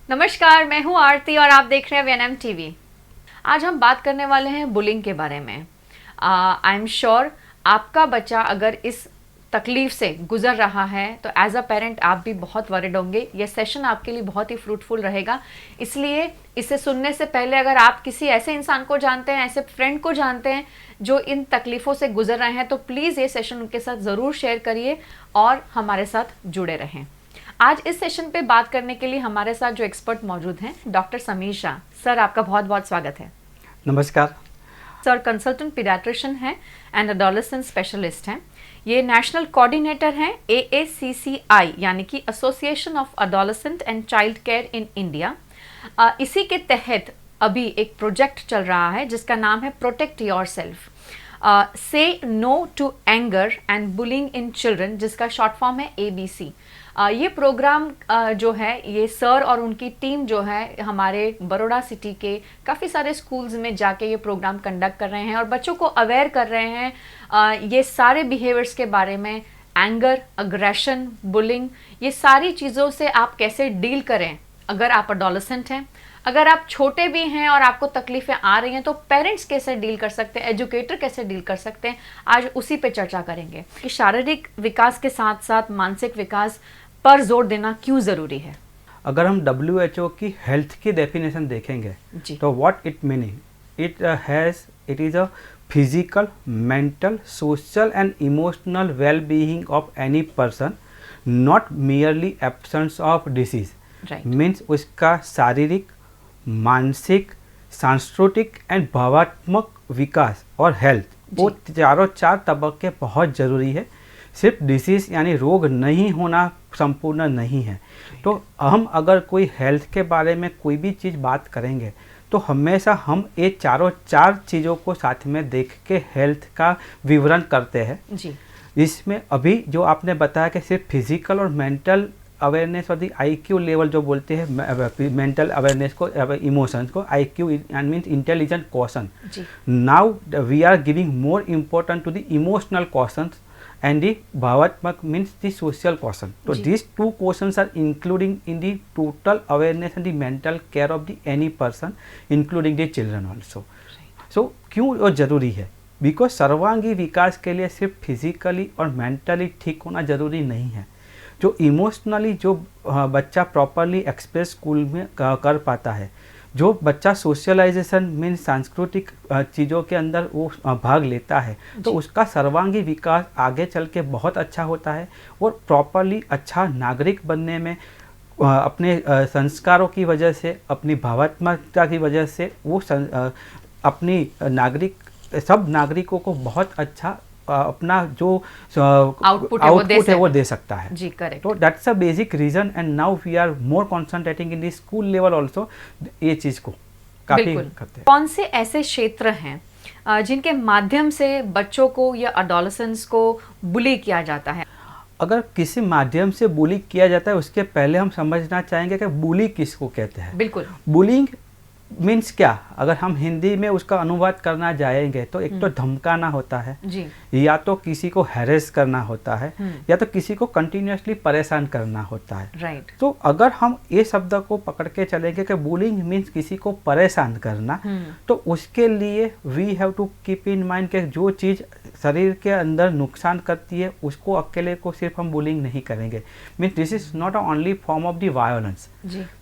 नमस्कार, मैं हूँ आरती और आप देख रहे हैं वीएनएम टीवी। आज हम बात करने वाले हैं बुलिंग के बारे में। आई एम श्योर आपका बच्चा अगर इस तकलीफ से गुजर रहा है तो एज अ पेरेंट आप भी बहुत वरिड होंगे। ये सेशन आपके लिए बहुत ही फ्रूटफुल रहेगा। इसलिए इसे सुनने से पहले अगर आप किसी ऐसे इंसान को जानते हैं, ऐसे फ्रेंड को जानते हैं जो इन तकलीफ़ों से गुजर रहे हैं, तो प्लीज़ ये सेशन उनके साथ ज़रूर शेयर करिए और हमारे साथ जुड़े रहें। आज इस सेशन पे बात करने के लिए हमारे साथ जो एक्सपर्ट मौजूद हैं, डॉक्टर समीर शाह सर, आपका बहुत बहुत स्वागत है। नमस्कार सर कंसल्टेंट पीडियाट्रिशियन हैं एंड एडोलेसेंट स्पेशलिस्ट हैं। ये नेशनल कोऑर्डिनेटर हैं AACCI यानी कि association of adolescent and child care in India. इसी के तहत अभी एक प्रोजेक्ट चल रहा है जिसका नाम है protect yourself, say no to anger and bullying in children, जिसका शॉर्ट फॉर्म है ABC। ये प्रोग्राम जो है ये सर और उनकी टीम जो है हमारे बड़ौदा सिटी के काफ़ी सारे स्कूल्स में जाके ये प्रोग्राम कंडक्ट कर रहे हैं और बच्चों को अवेयर कर रहे हैं ये सारे बिहेवियर्स के बारे में। एंगर, अग्रेशन, बुलिंग, ये सारी चीज़ों से आप कैसे डील करें। अगर आप एडोलेसेंट हैं, अगर आप छोटे भी हैं और आपको तकलीफ़ें आ रही हैं, तो पेरेंट्स कैसे डील कर सकते हैं, एजुकेटर कैसे डील कर सकते हैं, आज उसी पे चर्चा करेंगे कि शारीरिक विकास के साथ साथ मानसिक विकास पर जोर देना क्यों ज़रूरी है। अगर हम WHO की हेल्थ की डेफिनेशन देखेंगे तो what it meaning, it is a physical, mental, social and emotional well being of any person, not merely absence of disease. Means उसका शारीरिक, मानसिक, सांस्कृतिक एंड भावात्मक विकास और हेल्थ, वो चार तबक्के बहुत ज़रूरी है। सिर्फ डिसीज़ यानी रोग नहीं होना संपूर्ण नहीं है। तो हम अगर कोई हेल्थ के बारे में कोई भी चीज़ बात करेंगे तो हमेशा हम ये चार चीज़ों को साथ में देख के हेल्थ का विवरण करते हैं जी। इसमें अभी जो आपने बताया कि सिर्फ फिजिकल और मेंटल अवेयरनेस और IQ लेवल जो बोलते हैं, मेंटल अवेयरनेस को, इमोशंस को IQ means intelligent question. Now we are giving more important to the emotional questions and the bhavatmak means the social quotient. So these two quotients are including in the total awareness and the mental care of the any person, including the children also. So क्यों वो जरूरी है? Because सर्वांगी विकास के लिए सिर्फ physically और mentally ठीक होना जरूरी नहीं है। जो इमोशनली जो बच्चा प्रॉपरली एक्सप्रेस स्कूल में कर पाता है, जो बच्चा सोशलाइजेशन मीन्स सांस्कृतिक चीज़ों के अंदर वो भाग लेता है, तो उसका सर्वांगी विकास आगे चल के बहुत अच्छा होता है और प्रॉपरली अच्छा नागरिक बनने में अपने संस्कारों की वजह से, अपनी भावात्मकता की वजह से वो अपनी सब नागरिकों को बहुत अच्छा अपना जो आउटपुट है वो दे सकता है जी। करेक्ट। तो that's a basic reason and now we are more concentrating in the school level also, ये चीज़ को काफ़ी करते हैं। कौन से ऐसे क्षेत्र हैं जिनके माध्यम से बच्चों को या एडोलेसेंट्स को बुली किया जाता है? अगर किसी माध्यम से बुली किया जाता है उसके पहले हम समझना चाहेंगे कि बुली किसको कहते हैं। बिल्कुल। बुलिंग मीन्स क्या, अगर हम हिंदी में उसका अनुवाद करना जाएंगे तो एक तो धमकाना होता है जी, या तो किसी को हैरेस करना होता है, या तो किसी को कंटिन्यूसली परेशान करना होता है। राइट। तो अगर हम ये शब्द को पकड़ के चलेंगे कि बुलिंग मीन्स किसी को परेशान करना, तो उसके लिए we have to keep in mind कि जो चीज़ शरीर के अंदर नुकसान करती है उसको अकेले को सिर्फ हम बुलिंग नहीं करेंगे। Means this is not only form of the violence.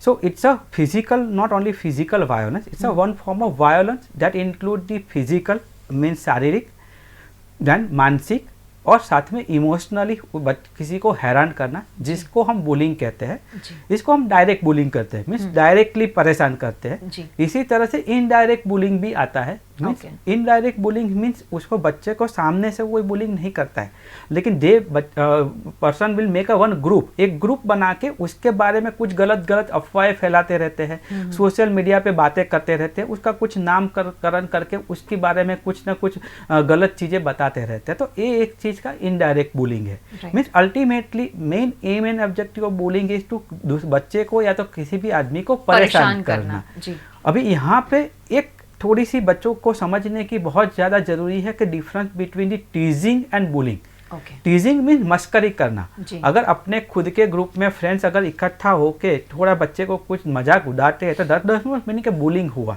So it's a physical, not only physical violence, it's a one form of violence that include the physical means शारीरिक, then मानसिक और साथ में इमोशनली किसी को हैरान करना, जिसको हम बुलिंग कहते हैं। इसको हम डायरेक्ट बुलिंग करते हैं, मीन्स डायरेक्टली परेशान करते हैं। इसी तरह से इनडायरेक्ट बुलिंग भी आता है। इनडायरेक्ट बुलिंग मीन्स उसको बच्चे को सामने से कोई बुलिंग नहीं करता है, लेकिन person will make a one group, एक ग्रुप बना के उसके बारे में कुछ गलत अफवाहें फैलाते रहते हैं, सोशल मीडिया पे बातें करते रहते हैं, उसका कुछ नामकरण करके उसके बारे में कुछ ना कुछ गलत चीज़ें बताते रहते हैं। तो ये एक चीज़ का इनडायरेक्ट बुलिंग है। Means ultimately main aim and objective of bullying is to बच्चे को या तो किसी भी आदमी को परेशान करना। अभी यहाँ पे एक थोड़ी सी बच्चों को समझने की बहुत ज़्यादा ज़रूरी है कि difference between the टीजिंग and bullying. टीजिंग mean मस्करी करना। अगर अपने खुद के ग्रुप में फ्रेंड्स अगर इकट्ठा होके थोड़ा बच्चे को कुछ मजाक उड़ाते हैं तो 10 मिनट के बुलिंग हुआ,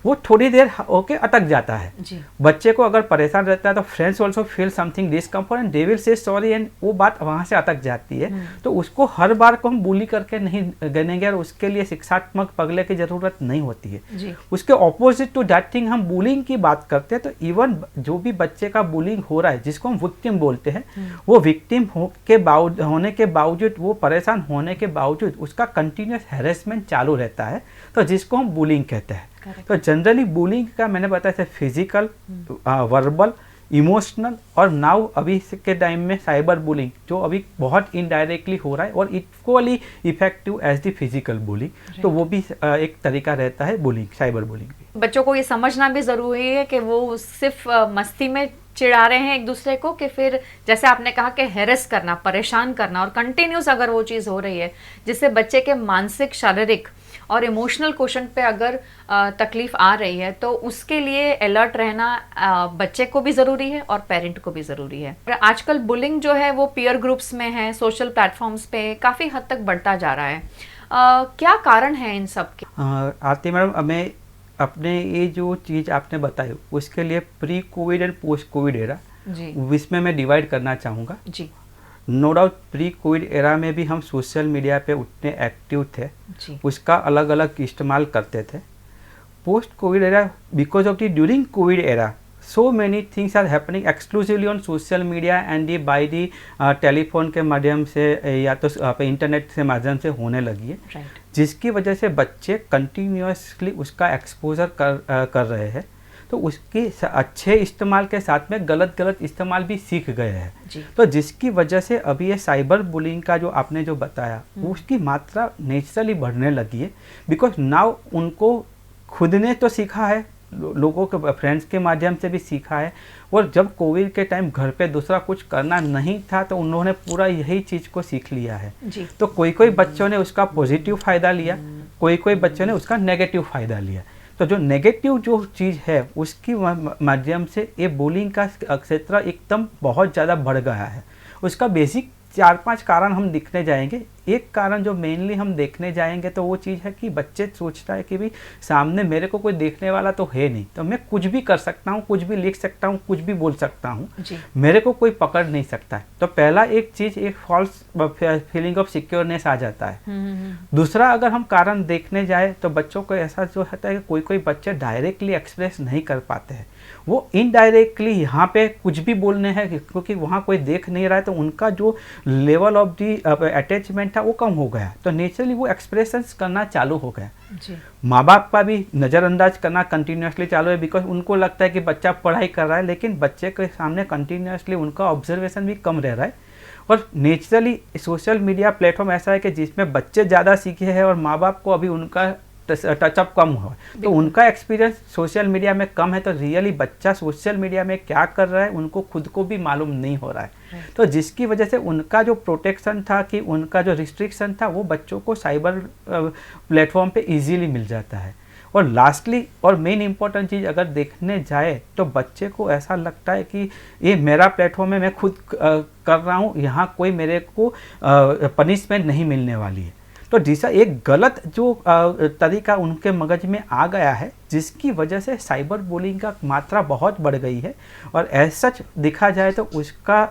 वो थोड़ी देर होके अटक जाता है। बच्चे को अगर परेशान रहता है तो friends also feel something discomfort and they will say sorry and वो बात वहाँ से अटक जाती है। तो उसको हर बार को हम बुली करके नहीं गनेंगे और उसके लिए शिक्षात्मक पगले की जरूरत नहीं होती है। उसके ऑपोजिट टू दैट थिंग हम बुलिंग की बात करते हैं तो इवन जो भी बच्चे का बुलिंग हो रहा है जिसको हम विक्टिम बोलते हैं, वो विक्टिम होने के बावजूद, वो परेशान होने के बावजूद उसका कंटिन्यूस हैरेसमेंट चालू रहता है, तो जिसको हम बुलिंग कहते हैं। तो जनरली बुलिंग का मैंने बताया फिजिकल, वर्बल, इमोशनल और नाउ अभी के टाइम में साइबर बुलिंग जो अभी बहुत इनडायरेक्टली हो रहा है और equally effective as the physical bullying. तो वो भी एक तरीका रहता है बुलिंग, साइबर बुलिंग भी। बच्चों को ये समझना भी ज़रूरी है कि वो सिर्फ मस्ती में चिढ़ा रहे हैं एक दूसरे को, कि फिर जैसे आपने कहा कि हैरेस करना, परेशान करना और कंटिन्यूस अगर वो चीज़ हो रही है जिससे बच्चे के मानसिक, शारीरिक और इमोशनल क्वेश्चन पे अगर तकलीफ आ रही है तो उसके लिए अलर्ट रहना बच्चे को भी ज़रूरी है और पेरेंट को भी ज़रूरी है। आजकल बुलिंग जो है वो पीयर ग्रुप्स में है, सोशल प्लेटफॉर्म्स पे काफ़ी हद तक बढ़ता जा रहा है। क्या कारण है इन सब के? आरती मैडम, हमें अपने ये जो चीज़ आपने बताई उसके लिए pre covid and post Covid era इसमें मैं डिवाइड करना चाहूँगा जी। No doubt pre covid era में भी हम सोशल मीडिया पे उतने एक्टिव थे, उसका अलग अलग इस्तेमाल करते थे। Post Covid era, because of the during COVID era so many things are happening exclusively on social media and the by the telephone के माध्यम से या तो इंटरनेट के माध्यम से होने लगी है, जिसकी वजह से बच्चे कंटिन्यूसली उसका एक्सपोजर कर रहे हैं। तो उसके अच्छे इस्तेमाल के साथ में गलत इस्तेमाल भी सीख गए हैं। तो जिसकी वजह से अभी ये साइबर बुलिंग का जो आपने जो बताया उसकी मात्रा नेचुरली बढ़ने लगी है। बिकॉज नाउ उनको खुद ने तो सीखा है, लोगों के फ्रेंड्स के माध्यम से भी सीखा है, और जब कोविड के टाइम घर पे दूसरा कुछ करना नहीं था तो उन्होंने पूरा यही चीज़ को सीख लिया है। तो कोई बच्चों ने उसका पॉजिटिव फ़ायदा लिया, कोई बच्चों ने उसका नेगेटिव फ़ायदा लिया। तो जो नेगेटिव जो चीज़ है उसकी माध्यम से ये बुलिंग का क्षेत्र एकदम बहुत ज़्यादा बढ़ गया है। उसका बेसिक 4-5 कारण हम दिखने जाएंगे। एक कारण जो मेनली हम देखने जाएंगे तो वो चीज़ है कि बच्चे सोचता है कि भाई सामने मेरे को कोई देखने वाला तो है नहीं, तो मैं कुछ भी कर सकता हूँ, कुछ भी लिख सकता हूँ, कुछ भी बोल सकता हूँ, मेरे को कोई पकड़ नहीं सकता है। तो पहला एक चीज़, एक फॉल्स फीलिंग ऑफ सिक्योरनेस आ जाता है। दूसरा अगर हम कारण देखने जाए तो बच्चों को ऐसा जो होता है कि कोई बच्चे डायरेक्टली एक्सप्रेस नहीं कर पाते हैं, वो इनडायरेक्टली यहाँ पे कुछ भी बोलने हैं, क्योंकि वहाँ कोई देख नहीं रहा है तो उनका जो लेवल ऑफ दी अटैचमेंट था वो कम हो गया, तो नेचुरली वो एक्सप्रेशंस करना चालू हो गया। माँ बाप का भी नज़रअंदाज करना कंटिन्यूसली चालू है, बिकॉज उनको लगता है कि बच्चा पढ़ाई कर रहा है, लेकिन बच्चे के सामने कंटिन्यूसली उनका ऑब्जर्वेशन भी कम रह रहा है। और नेचुरली सोशल मीडिया प्लेटफॉर्म ऐसा है कि जिसमें बच्चे ज़्यादा सीखे हैं और माँ बाप को अभी उनका टचअप कम हुआ, तो उनका एक्सपीरियंस सोशल मीडिया में कम है, तो रियली बच्चा सोशल मीडिया में क्या कर रहा है उनको खुद को भी मालूम नहीं हो रहा है। तो जिसकी वजह से उनका जो प्रोटेक्शन था, कि उनका जो रिस्ट्रिक्शन था, वो बच्चों को साइबर प्लेटफॉर्म पे इजीली मिल जाता है। और लास्टली और मेन इंपॉर्टेंट चीज़ अगर देखने जाए तो बच्चे को ऐसा लगता है कि ये मेरा प्लेटफॉर्म है, मैं खुद कर रहा हूँ, यहाँ कोई मेरे को पनिशमेंट नहीं मिलने वाली है। तो जैसा एक गलत जो तरीका उनके मगज में आ गया है, जिसकी वजह से साइबर बुलिंग का मात्रा बहुत बढ़ गई है। और एज सच देखा जाए तो उसका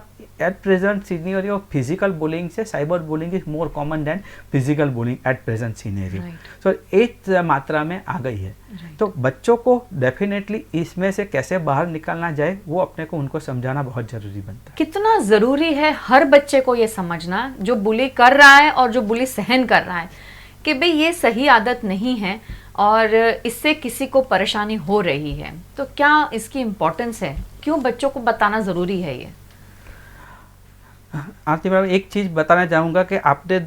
at present scenario physical bullying से cyber bullying is more common than physical bullying at present scenario. So एक मात्रा में आ गई है। तो बच्चों को डेफिनेटली इसमें से कैसे बाहर निकालना जाए वो अपने को उनको समझाना बहुत जरूरी बनता है। कितना ज़रूरी है हर बच्चे को ये समझना, जो बुली कर रहा है और जो बुली सहन कर रहा है, कि भाई ये सही आदत नहीं है और इससे किसी को परेशानी हो रही है, तो क्या इसकी इम्पोर्टेंस है, क्यों बच्चों को बताना ज़रूरी है ये? आरती मैडम, एक चीज़ बताना चाहूँगा कि आपने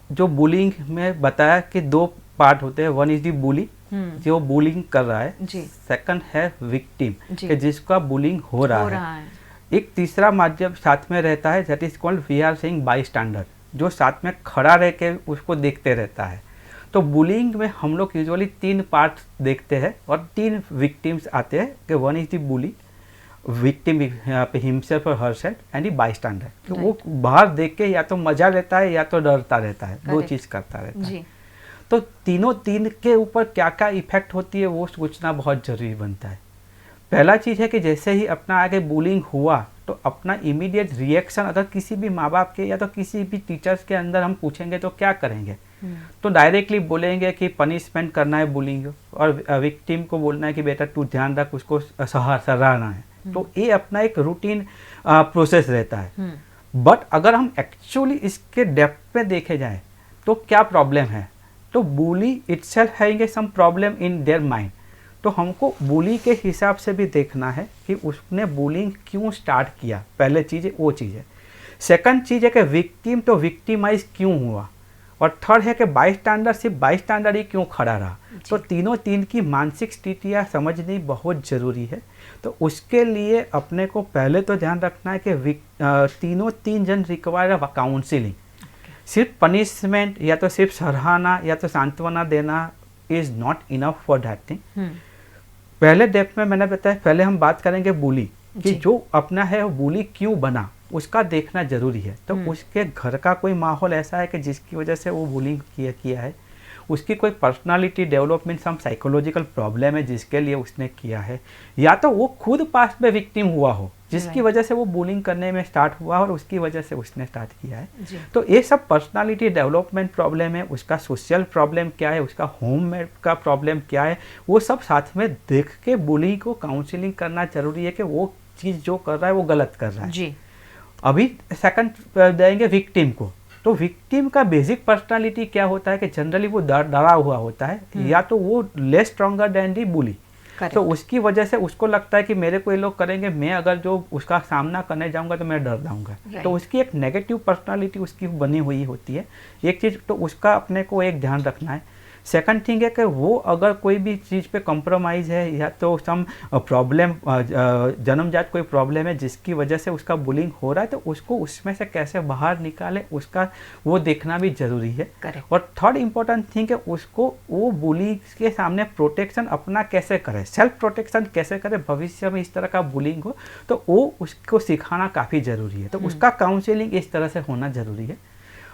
जो बुलिंग में बताया कि 2 पार्ट होते हैं, वन इज दी बुली जो बुलिंग कर रहा है, सेकंड है विक्टिम कि जिसका बुलिंग हो रहा है। एक तीसरा माध्यम साथ में रहता है, that is called we are saying by standard, जो साथ में खड़ा रह के उसको देखते रहता है। तो बुलिंग में हम लोग यूजुअली 3 पार्ट देखते हैं और 3 विक्टिम्स आते हैं कि one is the bully, victim himself और हरसेल्फ एंड बाईस्टैंडर, तो वो बाहर देख के या तो मजा लेता है या तो डरता रहता है, दो चीज करता रहता है। तो तीन के ऊपर क्या क्या इफेक्ट होती है वो सोचना बहुत जरूरी बनता है। पहला चीज़ है कि जैसे ही अपना आगे बुलिंग हुआ तो अपना इमीडिएट रिएक्शन अगर किसी भी माँ बाप के या तो किसी भी टीचर्स के अंदर हम पूछेंगे तो क्या करेंगे, तो डायरेक्टली बोलेंगे कि पनिशमेंट करना है बुलिंग, और विक्टिम को बोलना है कि बेटा तू ध्यान रख, उसको सराहना है। तो ये अपना एक रूटीन प्रोसेस रहता है। बट अगर हम एक्चुअली इसके डेप्थ में देखे जाए तो क्या प्रॉब्लम है, तो bully itself having some problem in their mind. तो हमको बुली के हिसाब से भी देखना है कि उसने बुलिंग क्यों स्टार्ट किया, पहले चीज़ है वो चीज़ है। सेकंड चीज़ है कि विक्टिम तो विक्टिमाइज क्यों हुआ, और थर्ड है कि बाईस्टैंडर सिर्फ बाईस्टैंडर ही क्यों खड़ा रहा। तो तीन की मानसिक स्थितियाँ समझनी बहुत ज़रूरी है। तो उसके लिए अपने को पहले तो ध्यान रखना है कि तीन जन रिक्वायर ऑफ काउंसिलिंग। सिर्फ पनिशमेंट या तो सिर्फ सराहना या तो सांत्वना देना is not enough for that thing. पहले डेप्थ में मैंने बताया, पहले हम बात करेंगे बुली कि जो अपना है वो बुली क्यों बना, उसका देखना जरूरी है। तो उसके घर का कोई माहौल ऐसा है कि जिसकी वजह से वो बुलिंग किया है, उसकी कोई पर्सनालिटी डेवलपमेंट सम साइकोलॉजिकल प्रॉब्लम है जिसके लिए उसने किया है, या तो वो खुद पास्ट में विक्टिम हुआ हो जिसकी वजह से वो बुलिंग करने में स्टार्ट हुआ और उसकी वजह से उसने स्टार्ट किया है। तो ये सब पर्सनालिटी डेवलपमेंट प्रॉब्लम है, उसका सोशल प्रॉब्लम क्या है, उसका होम में का प्रॉब्लम क्या है, वो सब साथ में देख के बुली को काउंसलिंग करना जरूरी है कि वो चीज़ जो कर रहा है वो गलत कर रहा है जी। अभी सेकंड देंगे विक्टिम को। तो विक्टिम का बेसिक पर्सनालिटी क्या होता है कि जनरली वो डरा हुआ होता है, या तो वो लेस स्ट्रॉन्गर देन दी बुली। तो उसकी वजह से उसको लगता है कि मेरे को ये लोग करेंगे, मैं अगर जो उसका सामना करने जाऊंगा तो मैं डर जाऊंगा। तो उसकी एक नेगेटिव पर्सनालिटी उसकी बनी हुई होती है, एक चीज़। तो उसका अपने को एक ध्यान रखना है। सेकंड थिंग है कि वो अगर कोई भी चीज़ पे कॉम्प्रोमाइज़ है या तो सम प्रॉब्लम जन्मजात कोई प्रॉब्लम है जिसकी वजह से उसका बुलिंग हो रहा है, तो उसको उसमें से कैसे बाहर निकाले उसका वो देखना भी ज़रूरी है। और थर्ड इम्पोर्टेंट थिंग है उसको वो बुली के सामने प्रोटेक्शन अपना कैसे करे, सेल्फ प्रोटेक्शन कैसे करे, भविष्य में इस तरह का बुलिंग हो तो वो उसको सिखाना काफ़ी ज़रूरी है। तो उसका काउंसलिंग इस तरह से होना ज़रूरी है।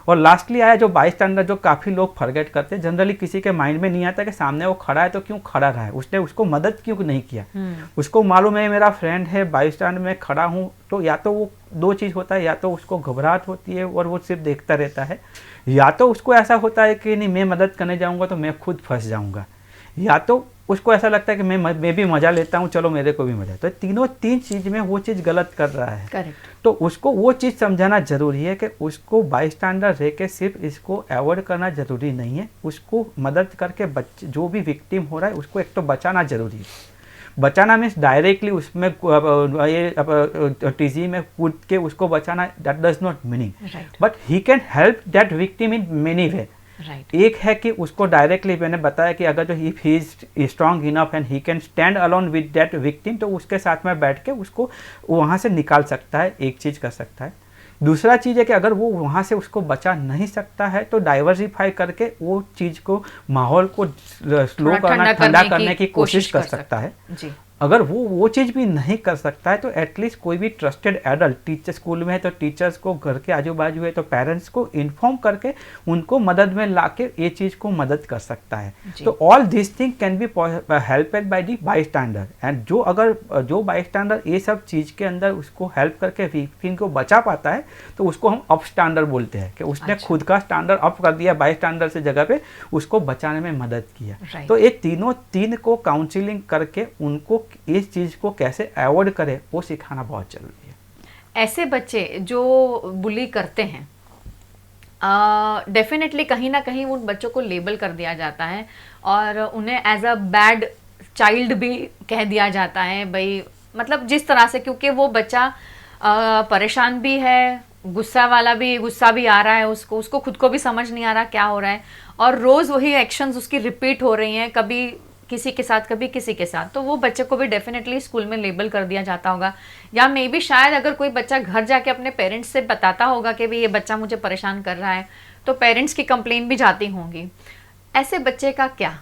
और लास्टली आया जो बाईस्टैंडर, जो काफ़ी लोग फॉरगेट करते हैं। जनरली किसी के माइंड में नहीं आता कि सामने वो खड़ा है तो क्यों खड़ा रहा है, उसने उसको मदद क्यों नहीं किया। उसको मालूम है मेरा फ्रेंड है, बाईस्टैंडर में खड़ा हूँ, तो या तो वो दो चीज़ होता है, या तो उसको घबराहट होती है और वो सिर्फ देखता रहता है, या तो उसको ऐसा होता है कि नहीं मैं मदद करने जाऊँगा तो मैं खुद फंस जाऊँगा, या तो उसको ऐसा लगता है कि मैं भी मजा लेता हूँ, चलो मेरे को भी मजा। तो तीन चीज़ में वो चीज़ गलत कर रहा है। करेक्ट। तो उसको वो चीज़ समझाना जरूरी है कि उसको बाईस्टैंडर रह के सिर्फ इसको अवॉइड करना जरूरी नहीं है, उसको मदद करके बच्चे जो भी विक्टिम हो रहा है उसको एक तो बचाना जरूरी है। बचाना मीन्स डायरेक्टली उसमें ये टीजी में कूद के उसको बचाना, that does not meaning, but he can help that victim in many वे। एक है कि उसको डायरेक्टली मैंने बताया कि अगर जो he is strong enough and he can stand alone with that victim, तो उसके साथ में बैठ के उसको वहाँ से निकाल सकता है, एक चीज़ कर सकता है। दूसरा चीज़ है कि अगर वो वहाँ से उसको बचा नहीं सकता है तो डाइवर्सिफाई करके वो चीज़ को, माहौल को स्लो करना, ठंडा करने की कोशिश कर सकता है जी। अगर वो चीज़ भी नहीं कर सकता है तो एटलीस्ट कोई भी ट्रस्टेड एडल्ट, टीचर स्कूल में है तो टीचर्स को, घर के आजू बाजू है तो पेरेंट्स को इन्फॉर्म करके उनको मदद में लाके ये चीज़ को मदद कर सकता है। तो all this thing can be helped by the bystander. And जो बाईस्टैंडर ये सब चीज़ के अंदर उसको हेल्प करके विक्टिम को बचा पाता है तो उसको हम अप स्टैंडर बोलते हैं, कि उसने खुद का स्टैंडर्ड अप कर दिया, बाईस्टैंडर से जगह पे उसको बचाने में मदद किया। तो ये तीन को काउंसिलिंग करके उनको इस चीज को कैसे अवॉइड करें वो सिखाना बहुत जरूरी है। ऐसे बच्चे जो बुली करते हैं, डेफिनेटली कहीं ना कहीं उन बच्चों को लेबल कर दिया जाता है और उन्हें एज अ बैड चाइल्ड भी कह दिया जाता है। भाई मतलब जिस तरह से, क्योंकि वो बच्चा परेशान भी है, गुस्सा भी आ रहा है, उसको खुद को भी समझ नहीं आ रहा क्या हो रहा है, और रोज वही एक्शंस उसकी रिपीट हो रही हैं, कभी किसी के साथ कभी किसी के साथ। तो वो बच्चे को भी डेफिनेटली स्कूल में लेबल कर दिया जाता होगा, या मे बी शायद अगर कोई बच्चा घर जाके अपने पेरेंट्स से बताता होगा कि भाई ये बच्चा मुझे परेशान कर रहा है, तो पेरेंट्स की कंप्लेन भी जाती होंगी। ऐसे बच्चे का क्या?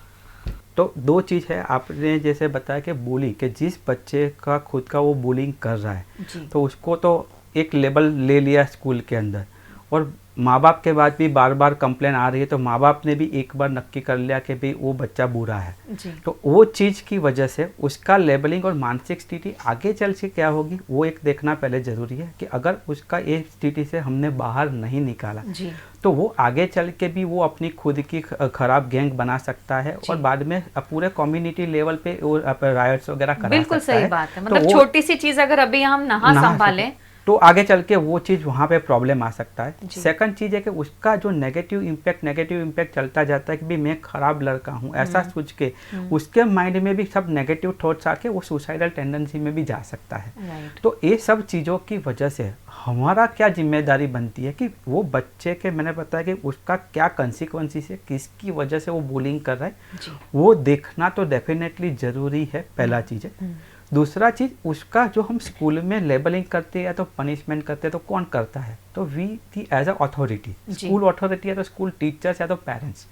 तो दो चीज़ है, आपने जैसे बताया कि bully, कि जिस बच्चे का खुद का वो bullying कर रहा है तो उसको तो एक लेबल ले लिया स्कूल के अंदर, और माँ बाप के बाद भी बार बार कंप्लेन आ रही है तो माँ बाप ने भी एक बार नक्की कर लिया कि भाई वो बच्चा बुरा है जी। तो वो चीज़ की वजह से उसका लेबलिंग और मानसिक स्थिति आगे चल के क्या होगी वो एक देखना पहले ज़रूरी है कि अगर उसका ये स्थिति से हमने बाहर नहीं निकाला जी। तो वो आगे चल के भी वो अपनी खुद की खराब गैंग बना सकता है और बाद में पूरे कम्युनिटी लेवल पे रायट्स वगैरह करा सकता है। बिल्कुल सही बात है, मतलब छोटी सी चीज़ अगर अभी हम ना संभालें तो आगे चल के वो चीज़ वहाँ पे प्रॉब्लम आ सकता है। सेकंड चीज़ है कि उसका जो नेगेटिव इम्पैक्ट चलता जाता है कि भी मैं खराब लड़का हूँ ऐसा सोच के उसके माइंड में भी सब नेगेटिव थॉट्स आके वो सुसाइडल टेंडेंसी में भी जा सकता है। तो ये सब चीज़ों की वजह से हमारा क्या जिम्मेदारी बनती है कि वो बच्चे के, मैंने बताया कि उसका क्या कंसिक्वेंसेस है, किसकी वजह से वो बुलिंग कर रहा है वो देखना तो डेफिनेटली ज़रूरी है, पहला चीज़ है। दूसरा चीज़ उसका जो हम स्कूल में लेबलिंग करते हैं या तो पनिशमेंट करते हैं तो कौन करता है, तो we the as a authority, school authority या तो स्कूल टीचर्स या तो पेरेंट्स।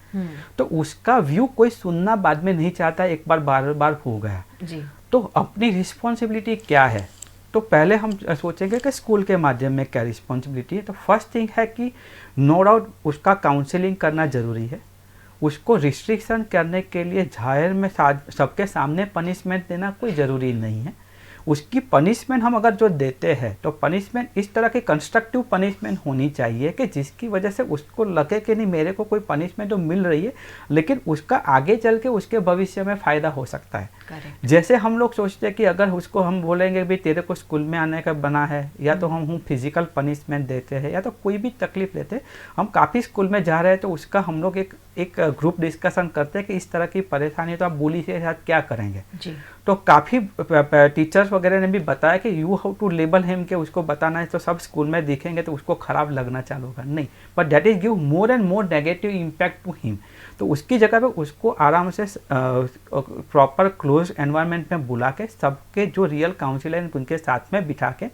तो उसका व्यू कोई सुनना बाद में नहीं चाहता, एक बार बार बार हो गया जी। तो अपनी रिस्पॉन्सिबिलिटी क्या है, तो पहले हम सोचेंगे कि स्कूल के माध्यम में क्या रिस्पॉन्सिबिलिटी है। तो फर्स्ट थिंग है कि नो डाउट उसका काउंसलिंग करना ज़रूरी है, उसको रिस्ट्रिक्शन करने के लिए जाहिर में सबके सामने पनिशमेंट देना कोई ज़रूरी नहीं है। उसकी पनिशमेंट हम अगर जो देते हैं तो पनिशमेंट इस तरह की कंस्ट्रक्टिव पनिशमेंट होनी चाहिए कि जिसकी वजह से उसको लगे कि नहीं मेरे को कोई पनिशमेंट तो मिल रही है लेकिन उसका आगे चल के उसके भविष्य में फ़ायदा हो सकता है। Correct. जैसे हम लोग सोचते हैं कि अगर उसको हम बोलेंगे भाई तेरे को स्कूल में आने का बना है, या तो हम फिजिकल पनिशमेंट देते हैं या तो कोई भी तकलीफ देते हैं। हम काफ़ी स्कूल में जा रहे हैं तो उसका हम लोग एक ग्रुप डिस्कशन करते हैं कि इस तरह की परेशानी तो आप बुली के साथ क्या करेंगे जी। तो काफ़ी टीचर्स वगैरह ने भी बताया कि you have to label him, के उसको बताना है तो सब स्कूल में दिखेंगे तो उसको खराब लगना चालू होगा, नहीं, but that is give more and more negative impact to him. तो उसकी जगह पे उसको आराम से प्रॉपर क्लोज एनवायरनमेंट में बुला के सबके जो रियल काउंसिलर हैं उनके साथ में बिठा के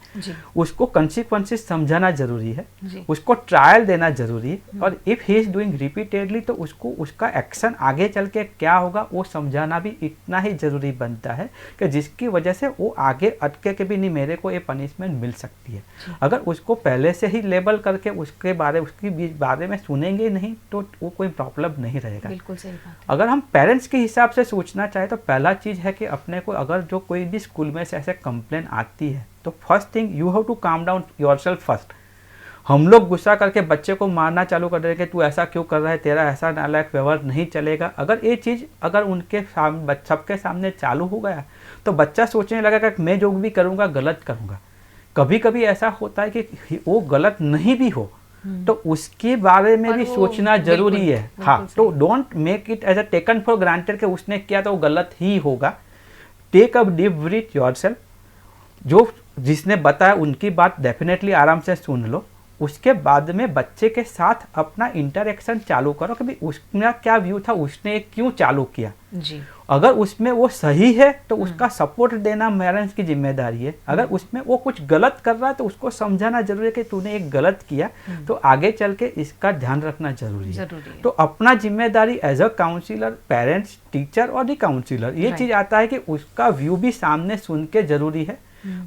उसको कंसिक्वेंसेस समझाना जरूरी है, उसको ट्रायल देना जरूरी है, और if he is doing repeatedly तो उसको उसका एक्शन आगे चल के क्या होगा वो समझाना भी इतना ही ज़रूरी बनता है कि जिसकी वजह से वो आगे अटके के भी नहीं मेरे को ये पनिशमेंट मिल सकती है। अगर उसको पहले से ही लेबल करके उसके बारे में सुनेंगे नहीं तो वो कोई प्रॉब्लम नहीं रहेगा। बिल्कुल सही बात है। अगर हम पेरेंट्स के हिसाब से सोचना चाहे तो पहला चीज़ है कि अपने को अगर जो कोई भी स्कूल में से ऐसे कंप्लेन आती है तो first thing you have to calm down yourself first. हम लोग गुस्सा करके बच्चे को मारना चालू कर देंगे कि तू ऐसा क्यों कर रहा है, तेरा ऐसा नालायक व्यवहार नहीं चलेगा। अगर ये चीज़ अगर उनके सबके सामने चालू हो गया तो बच्चा सोचने लगेगा कि मैं जो भी करूँगा गलत करूँगा। कभी कभी ऐसा होता है कि वो गलत नहीं भी हो तो उसके बारे में भी सोचना जरूरी है। हाँ, तो don't make it as a taken for granted कि उसने किया तो वो गलत ही होगा। Take a deep breath yourself, जो जिसने बताया उनकी बात डेफिनेटली आराम से सुन लो, उसके बाद में बच्चे के साथ अपना इंटरेक्शन चालू करो कि भाई उसका क्या व्यू था, उसने क्यों चालू किया जी। अगर उसमें वो सही है तो उसका सपोर्ट देना पेरेंट्स की जिम्मेदारी है। अगर उसमें वो कुछ गलत कर रहा है तो उसको समझाना जरूरी है कि तूने एक गलत किया तो आगे चल के इसका ध्यान रखना जरूरी है। तो अपना जिम्मेदारी as a counsellor, parents, teacher और दी काउंसिलर, ये चीज़ आता है कि उसका व्यू भी सामने सुन के जरूरी है।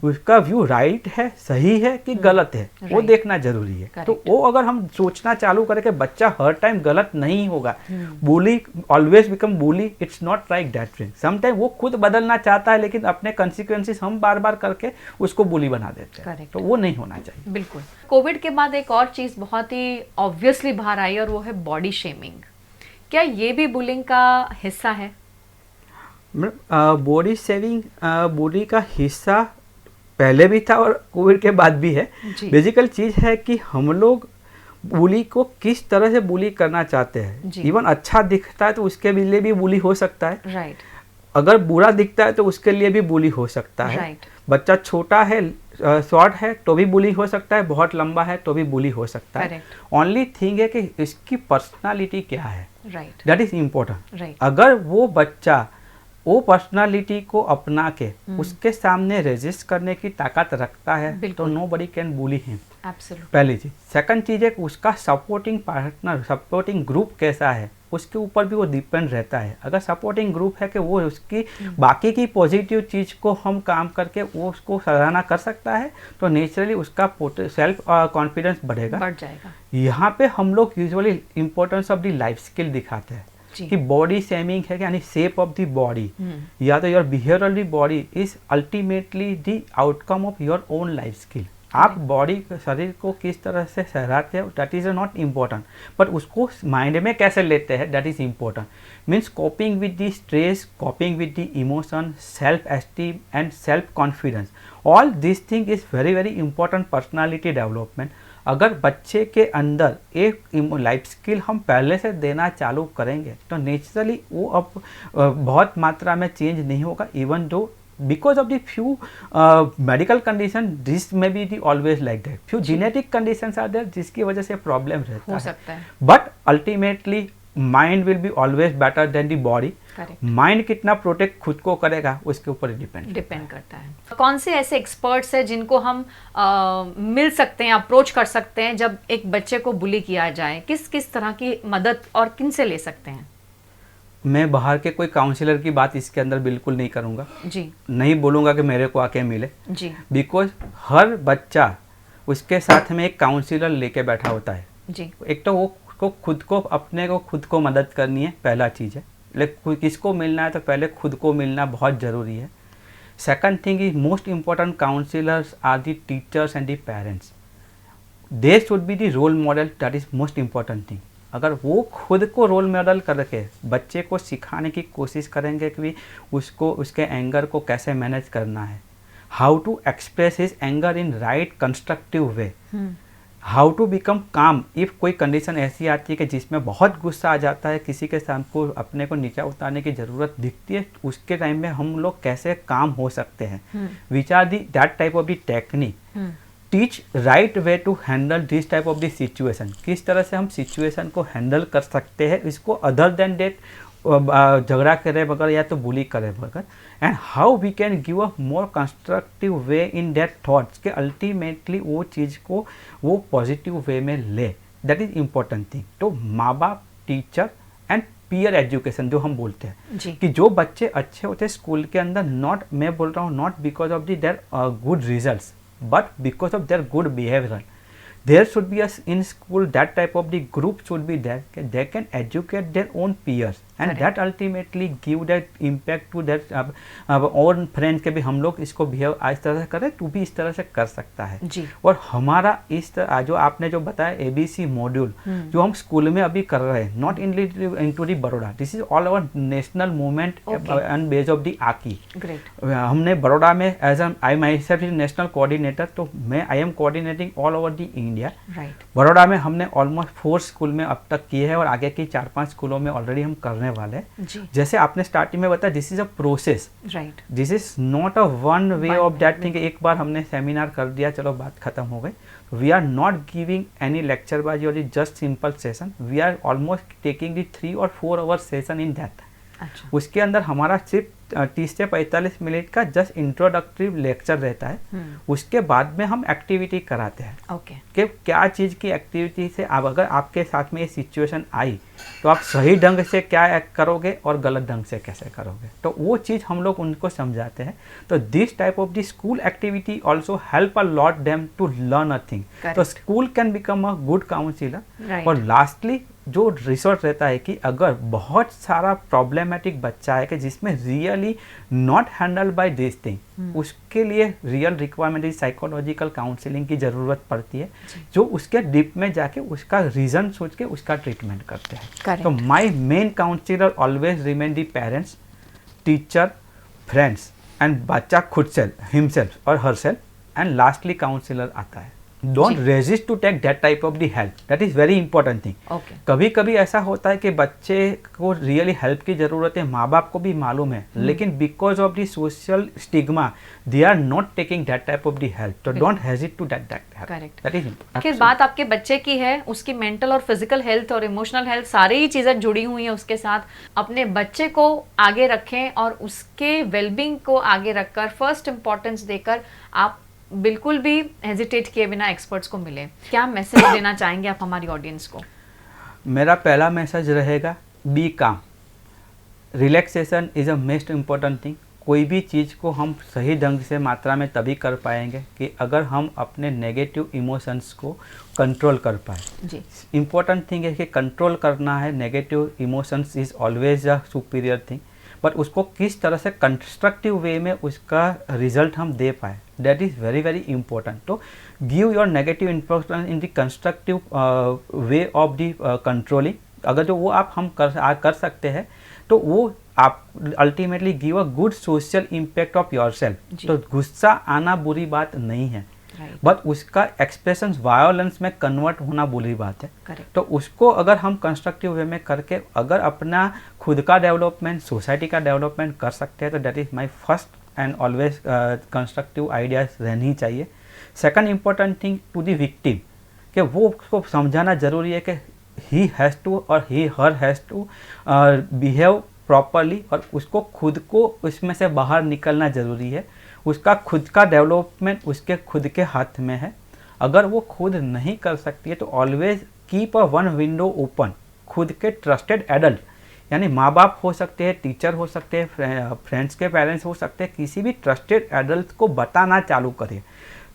उसका व्यू राइट है, सही है कि गलत है, वो देखना जरूरी है। तो वो अगर हम सोचना चालू करें कि बच्चा हर टाइम गलत नहीं होगा, bully always become bully, it's not like that thing. Sometime वो खुद बदलना चाहता है लेकिन अपने कंसिक्वेंसेस हम बार बार करके उसको बुली बना देते हैं, तो वो नहीं होना चाहिए। बिल्कुल। कोविड के बाद एक और चीज बहुत ही ऑब्वियसली बाहर आई और वो है बॉडी शेमिंग। क्या ये भी बुलिंग का हिस्सा है? बॉडी शेमिंग बॉडी का हिस्सा पहले भी था और कोविड के बाद भी है। बेसिकल चीज़ है कि हम लोग बुली को किस तरह से बुली करना चाहते हैं। इवन अच्छा दिखता है तो उसके लिए भी बुली हो सकता है, राइट। अगर बुरा दिखता है तो उसके लिए भी बुली हो सकता है, राइट। बच्चा छोटा है, शॉर्ट है तो भी बुली हो सकता है, बहुत लंबा है तो भी बुली हो सकता है। ओनली थिंग है कि इसकी पर्सनालिटी क्या है, राइट, दैट इज इम्पोर्टेंट। अगर वो बच्चा वो पर्सनालिटी को अपना के उसके सामने रेजिस्ट करने की ताकत रखता है तो nobody can bully him. Absolutely. पहली चीज। सेकंड चीज है कि उसका सपोर्टिंग पार्टनर, सपोर्टिंग ग्रुप कैसा है, उसके ऊपर भी वो डिपेंड रहता है। अगर सपोर्टिंग ग्रुप है कि वो उसकी बाकी की पॉजिटिव चीज़ को हम काम करके वो उसको सराहना कर सकता है, तो नेचुरली उसका सेल्फ कॉन्फिडेंस बढ़ेगा, बढ़ जाएगा। यहाँ पे हम लोग usually importance of the life skill दिखाते हैं कि बॉडी शेमिंग है, यानी शेप ऑफ द बॉडी या तो your behaviour the body is ultimately the outcome of your own life skill. आप बॉडी शरीर को किस तरह से सहराते हो that is not important, but उसको माइंड में कैसे लेते हैं that is important. Means coping with the stress, coping with the emotion, self esteem and self confidence, all this thing is very very important personality development. अगर बच्चे के अंदर एक लाइफ स्किल हम पहले से देना चालू करेंगे तो नेचुरली वो अब बहुत मात्रा में चेंज नहीं होगा, even though because of the few medical condition this may be the always like that, few genetic conditions are there जिसकी वजह से प्रॉब्लम रहता हो सकता है, but ultimately mind will be always better than the body। Mind कितना protect खुद को करेगा उसके ऊपर डिपेंड करता है। कौन से ऐसे एक्सपर्ट्स हैं जिनको हम मिल सकते हैं, अप्रोच कर सकते हैं जब एक बच्चे को बुली किया जाए, किस किस तरह की मदद और किन से ले सकते हैं? मैं बाहर के कोई काउंसलर की बात इसके अंदर बिल्कुल नहीं करूँगा जी, नहीं बोलूँगा कि मेरे को आके मिले जी, बिकॉज हर बच्चा उसके साथ में एक काउंसलर लेके बैठा होता है जी। एक तो वो खुद को अपने को खुद को मदद करनी है, पहला चीज़ है, लेकिन किसको मिलना है तो पहले खुद को मिलना बहुत ज़रूरी है। Second thing is most important counsellors are the teachers and the parents, they should be the role model, that is most important thing. अगर वो खुद को रोल मॉडल करके बच्चे को सिखाने की कोशिश करेंगे कि उसको उसके एंगर को कैसे मैनेज करना है, how to express his anger in right constructive way, how to become calm if कोई कंडीशन ऐसी आती है कि जिसमें बहुत गुस्सा आ जाता है, किसी के साथ को अपने को नीचा उतारने की ज़रूरत दिखती है, उसके टाइम में हम लोग कैसे काम हो सकते हैं, which are the that type of the technique. Teach right way to handle this type of the situation, किस तरह से हम सिचुएशन को हैंडल कर सकते हैं इसको, अदर देन डेट झगड़ा करे बगैर या तो बुली करे बगैर, and how we can give a more constructive way in that thoughts के अल्टीमेटली वो चीज़ को वो पॉजिटिव वे में ले, दैट इज इम्पोर्टेंट थिंग। तो माँ बाप, टीचर एंड पीयर एजुकेशन जो हम बोलते हैं कि जो बच्चे अच्छे होते हैं स्कूल के अंदर, नॉट मैं बोल रहा हूँ not because of the their good results but because of their good behavior, there should be in school that type of the group should be there, they can educate their own peers and that ultimately give that impact to their own friends के भी हम लोग इसको behave इस तरह से करें तो भी इस तरह से कर सकता है जी। और हमारा इस तरह जो आपने जो बताया ABC मॉड्यूल जो हम स्कूल में अभी कर रहे हैं, not into the Baroda, this is all over national movement and base of the आकी। हमने बड़ौदा में as I myself national coordinator, तो मैं I am coordinating all over the India. Baroda में हमने ऑलमोस्ट 4 स्कूल में अब तक किए हैं और आगे की 4-5 स्कूलों में ऑलरेडी हम करने वाले हैं। जैसे आपने स्टार्टिंग में बताया this is a process, right, this is not a one way of that thing. एक बार हमने सेमिनार कर दिया चलो बात खत्म हो गई, we are not giving any lecture बाजी और just simple session, we are almost taking the 3 और 4 आवर सेशन इन दैट। अच्छा। उसके अंदर हमारा सिर्फ 30 से 45 मिनट का जस्ट इंट्रोडक्टरी लेक्चर रहता है, उसके बाद में हम एक्टिविटी कराते हैं कि क्या चीज़ की एक्टिविटी से आप अगर आपके साथ में ये सिचुएशन आई तो आप सही ढंग से क्या एक्ट करोगे और गलत ढंग से कैसे करोगे, तो वो चीज़ हम लोग उनको समझाते हैं। तो this type of the school activity also help a lot them to learn a thing, तो school can become a good counsellor. और लास्टली जो रिसोर्ट रहता है कि अगर बहुत सारा प्रॉब्लमेटिक बच्चा है कि जिसमें really not handle by this thing, उसके लिए real requirement is psychological counselling की ज़रूरत पड़ती है, जो उसके डीप में जाके उसका रीज़न सोच के उसका ट्रीटमेंट करते हैं। तो my main counsellor always remain the parents, teacher, friends and बच्चा खुद सेल्फ, हिमसेल्फ और her self, and lastly counsellor आता है। Don't resist to take that type of the help, that is very important thing. कभी कभी ऐसा होता है कि बच्चे को रियली हेल्प की जरूरत है, माँ बाप को भी मालूम है, लेकिन because of the social stigma they are not taking that type of the help, तो don't hesitate to that correct. That is आखिर बात आपके बच्चे की है, उसकी मेंटल और फिजिकल हेल्थ और इमोशनल हेल्थ सारी ही चीज़ें जुड़ी हुई हैं उसके साथ। अपने बच्चे को आगे रखें और उसके वेलबींग को आगे रखकर फर्स्ट इंपॉर्टेंस देकर आप बिल्कुल भी हेजिटेट किए बिना एक्सपर्ट्स को मिले, क्या मैसेज देना चाहेंगे आप हमारी ऑडियंस को? मेरा पहला मैसेज रहेगा, बी काम। Relaxation is a most important thing. कोई भी चीज़ को हम सही ढंग से मात्रा में तभी कर पाएंगे कि अगर हम अपने नेगेटिव इमोशंस को कंट्रोल कर पाए। जी, इम्पोर्टेंट थिंग है कि कंट्रोल करना है। Negative emotions is always a superior thing, but उसको किस तरह से कंस्ट्रक्टिव वे में उसका रिजल्ट हम दे पाए, that is very very important. तो give your negative importance in the constructive way of the controlling. अगर जो वो हम कर सकते हैं तो वो आप ultimately give a good social impact of yourself. तो गुस्सा आना बुरी बात नहीं है, बट उसका एक्सप्रेशन वायोलेंस में कन्वर्ट होना बुरी बात है। तो उसको अगर हम कंस्ट्रक्टिव वे में करके अगर अपना खुद का डेवलपमेंट, सोसाइटी का डेवलपमेंट कर सकते हैं, तो that is my first and always constructive ideas रहनी चाहिए। Second important thing to the victim, कि वो उसको समझाना ज़रूरी है कि ही हैज़ टू और ही हर हैज़ टू बिहेव प्रॉपरली, और उसको खुद को उसमें से बाहर निकलना ज़रूरी है। उसका खुद का डेवलपमेंट उसके खुद के हाथ में है। अगर वो खुद नहीं कर सकती है तो always keep a one window open. खुद के ट्रस्टेड एडल्ट, यानी माँ बाप हो सकते हैं, टीचर हो सकते हैं, फ्रेंड्स के पेरेंट्स हो सकते हैं, किसी भी ट्रस्टेड एडल्ट को बताना चालू करें।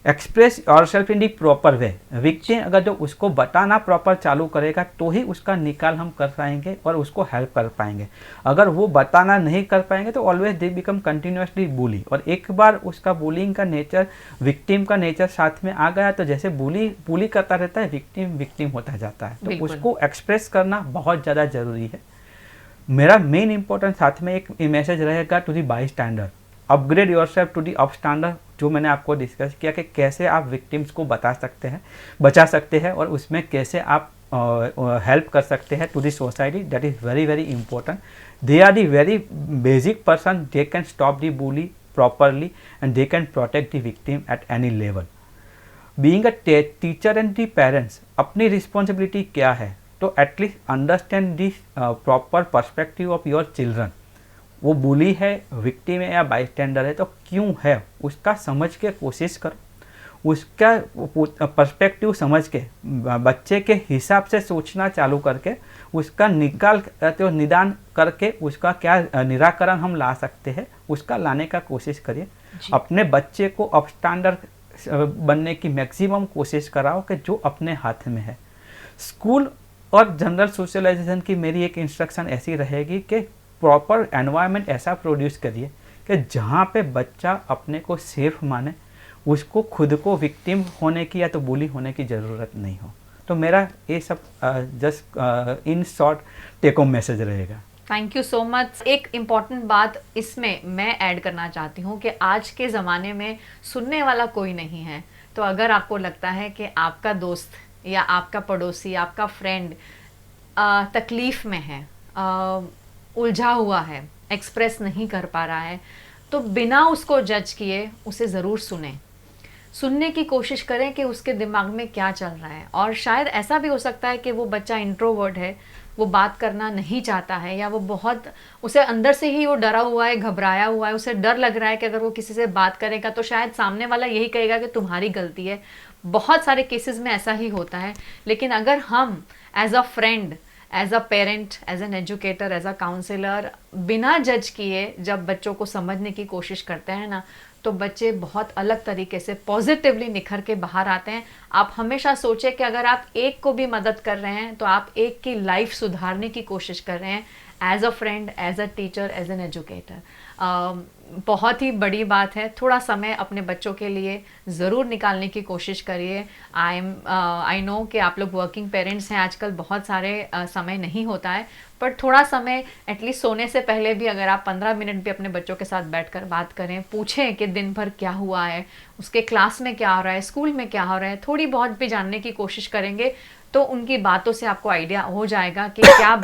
Express yourself in the proper way. Victim अगर जो उसको बताना प्रॉपर चालू करेगा तो ही उसका निकाल हम कर पाएंगे और उसको हेल्प कर पाएंगे। अगर वो बताना नहीं कर पाएंगे तो ऑलवेज दे बिकम कंटिन्यूसली बुली, और एक बार उसका बुलिंग का नेचर, विक्टिम का नेचर साथ में आ गया तो जैसे बुली करता रहता है, विक्टिम होता जाता है। तो उसको एक्सप्रेस करना बहुत ज़्यादा ज़रूरी है। मेरा मेन इंपॉर्टेंट साथ में एक मैसेज रहेगा to the by standard, upgrade yourself to the up standard, जो मैंने आपको डिस्कस किया कि कैसे आप विक्टिम्स को बचा सकते हैं और उसमें कैसे आप हेल्प कर सकते हैं to the society. That is very very important. They are the very basic person, they can stop the bully properly and they can protect the victim at any level. Being a teacher and the parents, अपनी responsibility क्या है, तो at least understand the proper perspective of your children. वो bully है, victim है या bystander है तो क्यों है, उसका समझ के कोशिश करो। उसका पर्सपेक्टिव समझ के बच्चे के हिसाब से सोचना चालू करके उसका निदान करके उसका क्या निराकरण हम ला सकते हैं उसका लाने का कोशिश करिए। अपने बच्चे को अप स्टैंडर्ड बनने की मैक्सिमम कोशिश कराओ कि जो अपने हाथ में है। स्कूल और जनरल सोशलाइजेशन की मेरी एक इंस्ट्रक्शन ऐसी रहेगी कि प्रॉपर एनवायरनमेंट ऐसा प्रोड्यूस करिए कि जहाँ पे बच्चा अपने को सेफ माने, उसको खुद को विक्टिम होने की या तो बुली होने की ज़रूरत नहीं हो। तो मेरा ये सब just in short take home message रहेगा। Thank you so much. एक इम्पॉर्टेंट बात इसमें मैं ऐड करना चाहती हूँ कि आज के ज़माने में सुनने वाला कोई नहीं है। तो अगर आपको लगता है कि आपका दोस्त या आपका पड़ोसी, आपका फ्रेंड तकलीफ़ में है, उलझा हुआ है, एक्सप्रेस नहीं कर पा रहा है, तो बिना उसको जज किए उसे ज़रूर सुनने की कोशिश करें कि उसके दिमाग में क्या चल रहा है। और शायद ऐसा भी हो सकता है कि वो बच्चा इंट्रोवर्ट है, वो बात करना नहीं चाहता है, या वो बहुत उसे अंदर से ही वो डरा हुआ है, घबराया हुआ है, उसे डर लग रहा है कि अगर वो किसी से बात करेगा तो शायद सामने वाला यही कहेगा कि तुम्हारी गलती है। बहुत सारे केसेस में ऐसा ही होता है। लेकिन अगर हम as a friend, as a parent, as an educator, as a counsellor, बिना जज किए जब बच्चों को समझने की कोशिश करते हैं ना, तो बच्चे बहुत अलग तरीके से पॉजिटिवली निखर के बाहर आते हैं। आप हमेशा सोचें कि अगर आप एक को भी मदद कर रहे हैं तो आप एक की लाइफ सुधारने की कोशिश कर रहे हैं, as a friend, as a teacher, as an educator. बहुत ही बड़ी बात है। थोड़ा समय अपने बच्चों के लिए ज़रूर निकालने की कोशिश करिए। आई नो कि आप लोग वर्किंग पेरेंट्स हैं, आजकल बहुत सारे समय नहीं होता है, पर थोड़ा समय एटलीस्ट सोने से पहले भी अगर आप 15 मिनट भी अपने बच्चों के साथ बैठकर बात करें, पूछें कि दिन भर क्या हुआ है, उसके क्लास में क्या हो रहा है, स्कूल में क्या हो रहा है, थोड़ी बहुत भी जानने की कोशिश करेंगे तो उनकी बातों से आपको आइडिया हो जाएगा कि क्या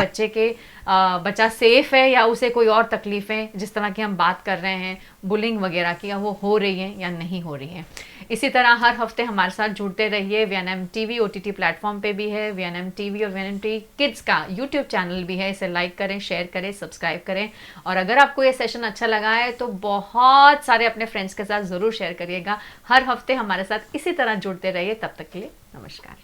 बच्चा सेफ है या उसे कोई और तकलीफ़ें जिस तरह की हम बात कर रहे हैं बुलिंग वगैरह की, वो हो रही हैं या नहीं हो रही हैं। इसी तरह हर हफ्ते हमारे साथ जुड़ते रहिए। VNM TV OTT प्लेटफॉर्म पे भी है, VNM TV और VNM TV किड्स का YouTube चैनल भी है, इसे लाइक करें, शेयर करें, सब्सक्राइब करें। और अगर आपको ये सेशन अच्छा लगा है तो बहुत सारे अपने फ्रेंड्स के साथ ज़रूर शेयर करिएगा। हर हफ्ते हमारे साथ इसी तरह जुड़ते रहिए। तब तक के लिए नमस्कार।